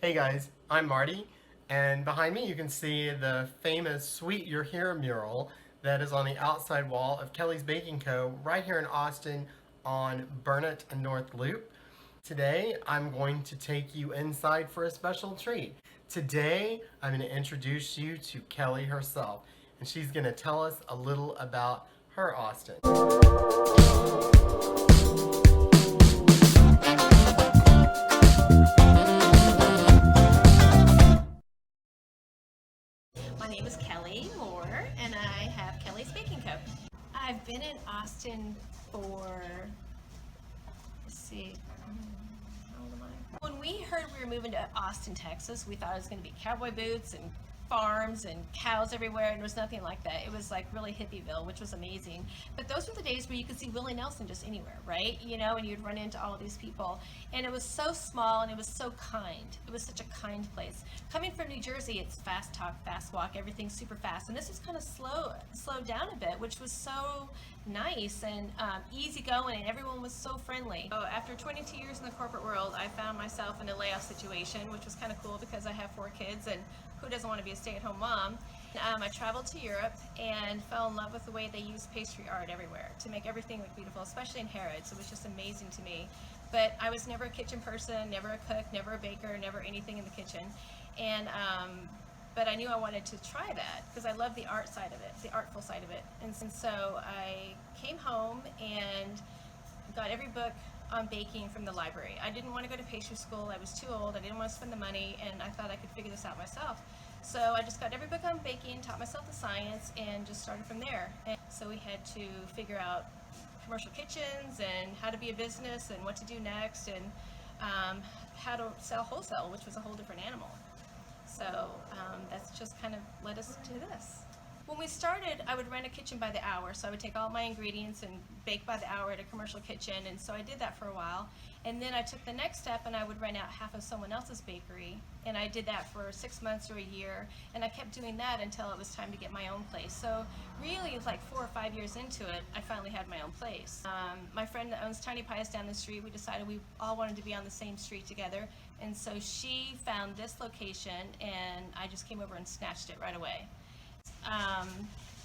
Hey guys, I'm Marty, and behind me you can see the famous Sweet You're Here mural that is on the outside wall of Kelly's Baking Co. right here in Austin on Burnett and North Loop. Today I'm going to take you inside for a special treat. Today I'm going to introduce you to Kelly herself, and she's going to tell us a little about her Austin. My name is Kelly Moore, and I have Kelly's Baking Co. I've been in Austin for, let's see, how old am I? When we heard we were moving to Austin, Texas, we thought it was going to be cowboy boots and farms and cows everywhere, and it was nothing like that. It was like really hippieville, which was amazing. But those were the days where you could see Willie Nelson just anywhere, right? You know, and you'd run into all of these people. And it was so small and it was so kind. It was such a kind place. Coming from New Jersey, it's fast talk, fast walk, everything's super fast. And this was kind of slowed down a bit, which was so nice and easygoing, and everyone was so friendly. So after 22 years in the corporate world, I found myself in a layoff situation, which was kind of cool because I have 4 kids, and who doesn't want to be a stay-at-home mom? I traveled to Europe and fell in love with the way they use pastry art everywhere to make everything look beautiful, especially in Harrods. It was just amazing to me. But I was never a kitchen person, never a cook, never a baker, never anything in the kitchen. And but I knew I wanted to try that because I love the art side of it, the artful side of it. And so I came home and got every book on baking from the library. I didn't want to go to pastry school. I was too old. I didn't want to spend the money, and I thought I could figure this out myself. So I just got every book on baking, taught myself the science, and just started from there. And so we had to figure out commercial kitchens and how to be a business and what to do next, and how to sell wholesale, which was a whole different animal. So that's just kind of led us to this. When we started, I would rent a kitchen by the hour, so I would take all my ingredients and bake by the hour at a commercial kitchen, and so I did that for a while. And then I took the next step and I would rent out half of someone else's bakery, and I did that for 6 months or a year, and I kept doing that until it was time to get my own place. So really, like 4 or 5 years into it, I finally had my own place. My friend that owns Tiny Pies down the street, we decided we all wanted to be on the same street together, and so she found this location, and I just came over and snatched it right away.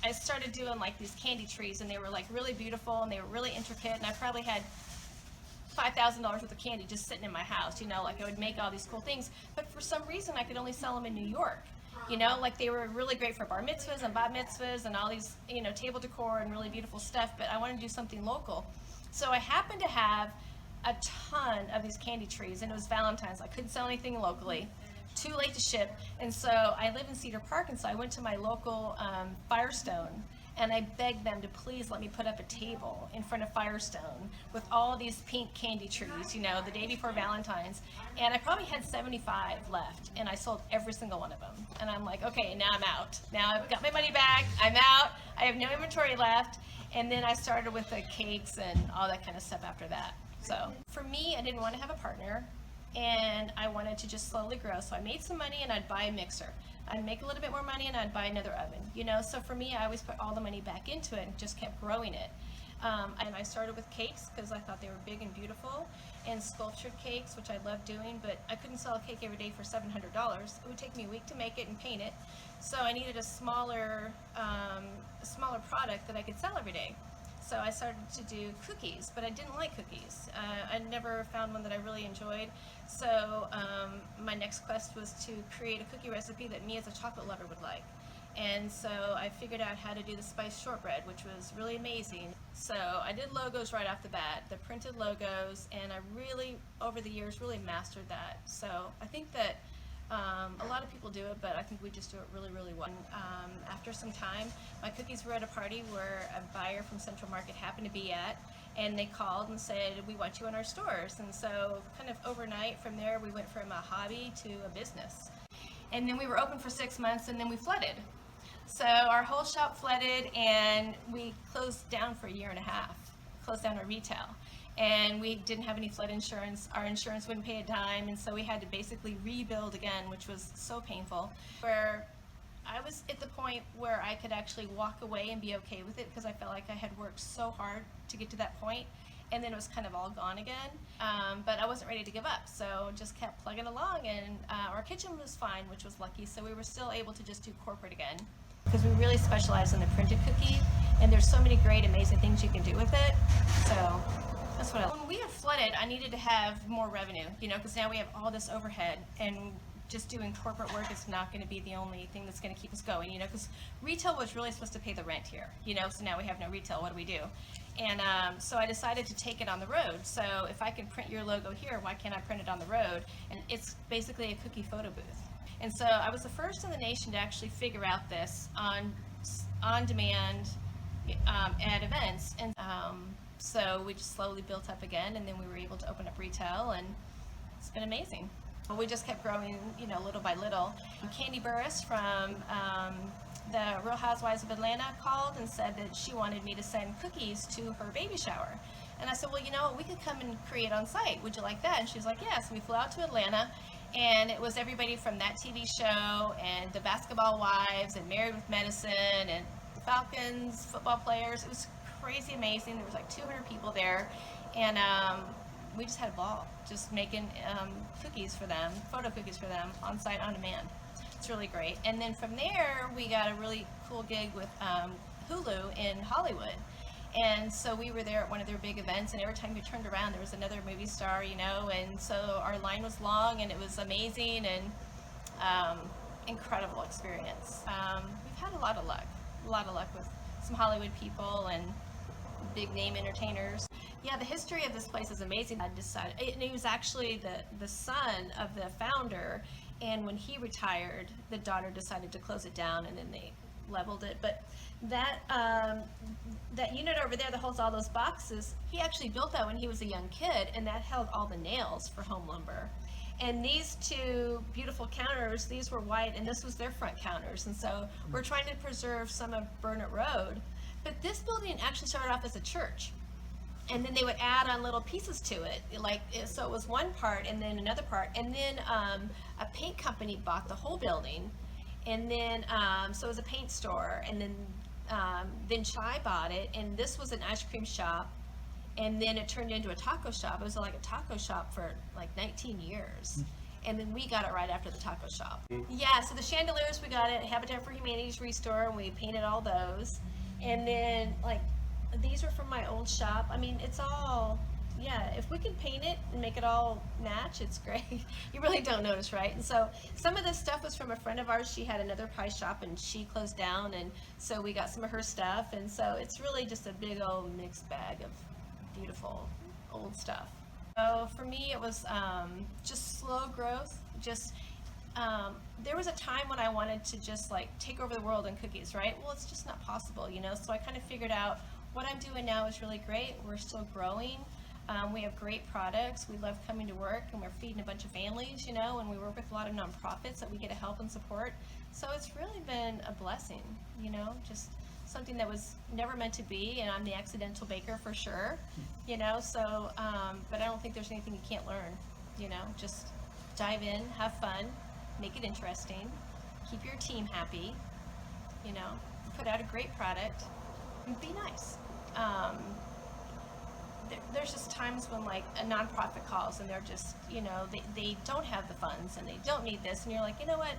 I started doing like these candy trees, and they were like really beautiful and they were really intricate, and I probably had $5,000 worth of candy just sitting in my house, you know, like I would make all these cool things, but for some reason I could only sell them in New York. You know, like they were really great for bar mitzvahs and bat mitzvahs and all these, you know, table decor and really beautiful stuff, but I wanted to do something local. So I happened to have a ton of these candy trees, and it was Valentine's. I couldn't sell anything locally, too late to ship, and so I live in Cedar Park, and so I went to my local Firestone, and I begged them to please let me put up a table in front of Firestone with all these pink candy trees, you know, the day before Valentine's, and I probably had 75 left, and I sold every single one of them, and I'm like, okay, now I'm out. Now I've got my money back, I'm out, I have no inventory left, and then I started with the cakes and all that kind of stuff after that. So for me, I didn't want to have a partner, and I wanted to just slowly grow. So I made some money and I'd buy a mixer. I'd make a little bit more money and I'd buy another oven. You know, so for me, I always put all the money back into it and just kept growing it. And I started with cakes because I thought they were big and beautiful, and sculptured cakes, which I love doing, but I couldn't sell a cake every day for $700. It would take me a week to make it and paint it. So I needed a smaller product that I could sell every day. So I started to do cookies, but I didn't like cookies. I never found one that I really enjoyed. So my next quest was to create a cookie recipe that me as a chocolate lover would like. And so I figured out how to do the spiced shortbread, which was really amazing. So I did logos right off the bat, the printed logos, and I really, over the years, really mastered that. So I think that a lot of people do it, but I think we just do it really, really well. After some time, my cookies were at a party where a buyer from Central Market happened to be at, and they called and said, we want you in our stores. And so kind of overnight from there, we went from a hobby to a business. And then we were open for 6 months, and then we flooded. So our whole shop flooded, and we closed down for a year and a half, closed down our retail. And we didn't have any flood insurance. Our insurance wouldn't pay a dime, and so we had to basically rebuild again, which was so painful. Where I was at the point where I could actually walk away and be okay with it because I felt like I had worked so hard to get to that point. and then it was kind of all gone again. But I wasn't ready to give up, so just kept plugging along, and our kitchen was fine, which was lucky, so we were still able to just do corporate again. Because we really specialize in the printed cookie, and there's so many great, amazing things you can do with it. So that's what when we had flooded, I needed to have more revenue, you know, because now we have all this overhead, and just doing corporate work is not going to be the only thing that's going to keep us going, you know, because retail was really supposed to pay the rent here, you know, so now we have no retail. What do we do? And so I decided to take it on the road. So if I can print your logo here, why can't I print it on the road? And it's basically a cookie photo booth. And so I was the first in the nation to actually figure out this on demand at events. And so we just slowly built up again, and then we were able to open up retail, and it's been amazing. We just kept growing, you know, little by little. Candy Burris from the Real Housewives of Atlanta called and said that she wanted me to send cookies to her baby shower. And I said, well, you know, we could come and create on site. Would you like that? And she was like, yes. We flew out to Atlanta, and it was everybody from that TV show and the Basketball Wives and Married with Medicine and the Falcons football players. It was crazy amazing. There was like 200 people there, and we just had a ball just making cookies for them, photo cookies for them, on site, on demand. It's really great. And then from there, we got a really cool gig with Hulu in Hollywood. And so we were there at one of their big events, and every time you turned around, there was another movie star, you know, and so our line was long, and it was amazing, and incredible experience. We've had a lot of luck with some Hollywood people and big name entertainers. Yeah, the history of this place is amazing. I decided, and he was actually the son of the founder, and when he retired, the daughter decided to close it down, and then they leveled it. But that that unit over there that holds all those boxes, he actually built that when he was a young kid, and that held all the nails for home lumber. And these two beautiful counters, these were white, and this was their front counters. And so we're trying to preserve some of Burnett Road. But this building actually started off as a church, and then they would add on little pieces to it, like, so it was one part and then another part, and then a paint company bought the whole building, and then so it was a paint store, and then Chai bought it, and this was an ice cream shop, and then it turned into a taco shop. It was like a taco shop for like 19 years. And then we got it right after the taco shop. Yeah, so the chandeliers, we got it at Habitat for Humanity's Restore, and we painted all those. And then, like, these are from my old shop. I mean, it's all, yeah, if we can paint it and make it all match, it's great. You really don't notice, right? And so some of this stuff was from a friend of ours. She had another pie shop, and she closed down, and so we got some of her stuff. And so it's really just a big old mixed bag of beautiful old stuff. So for me, it was just slow growth. Just there was a time when I wanted to just like take over the world in cookies, right? Well, it's just not possible, you know. So I kind of figured out what I'm doing now is really great. We're still growing. We have great products. We love coming to work, and we're feeding a bunch of families, you know, and we work with a lot of nonprofits that we get to help and support. So it's really been a blessing, you know, just something that was never meant to be, and I'm the accidental baker for sure, you know, so, but I don't think there's anything you can't learn, you know, just dive in, have fun, make it interesting, keep your team happy, you know, put out a great product, and be nice. There's just times when like a nonprofit calls and they're just, you know, they don't have the funds and they don't need this, and you're like, you know what,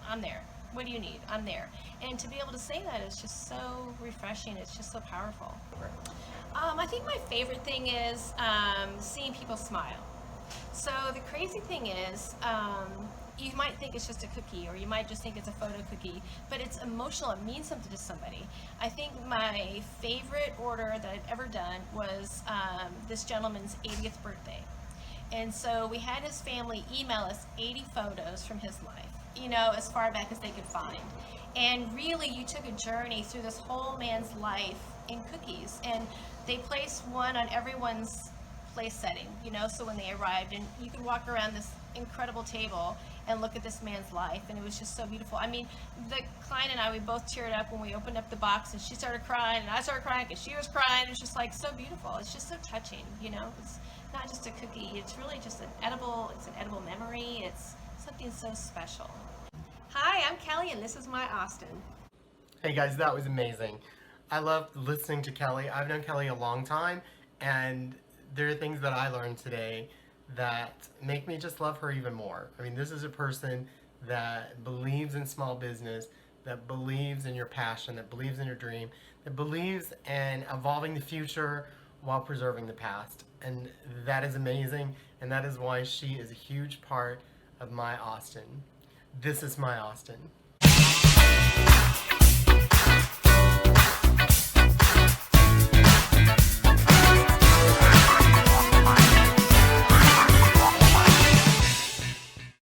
I'm there. What do you need? I'm there. And to be able to say that is just so refreshing. It's just so powerful. I think my favorite thing is seeing people smile. So the crazy thing is, you might think it's just a cookie, or you might just think it's a photo cookie, but it's emotional. It means something to somebody. I think my favorite order that I've ever done was this gentleman's 80th birthday. And so we had his family email us 80 photos from his life, you know, as far back as they could find. And really, you took a journey through this whole man's life in cookies. And they placed one on everyone's place setting, you know, so when they arrived, and you could walk around this incredible table and look at this man's life, and it was just so beautiful. I mean, the client and I, we both teared up when we opened up the box, and she started crying, and I started crying because she was crying. It was just like so beautiful. It's just so touching, you know. It's not just a cookie. It's really just it's an edible memory. It's something so special. Hi, I'm Kelly, and this is my Austin. Hey guys, that was amazing. I loved listening to Kelly. I've known Kelly a long time, and there are things that I learned today that make me just love her even more. I mean, this is a person that believes in small business, that believes in your passion, that believes in your dream, that believes in evolving the future while preserving the past. And that is amazing, and that is why she is a huge part of my Austin. This is my Austin.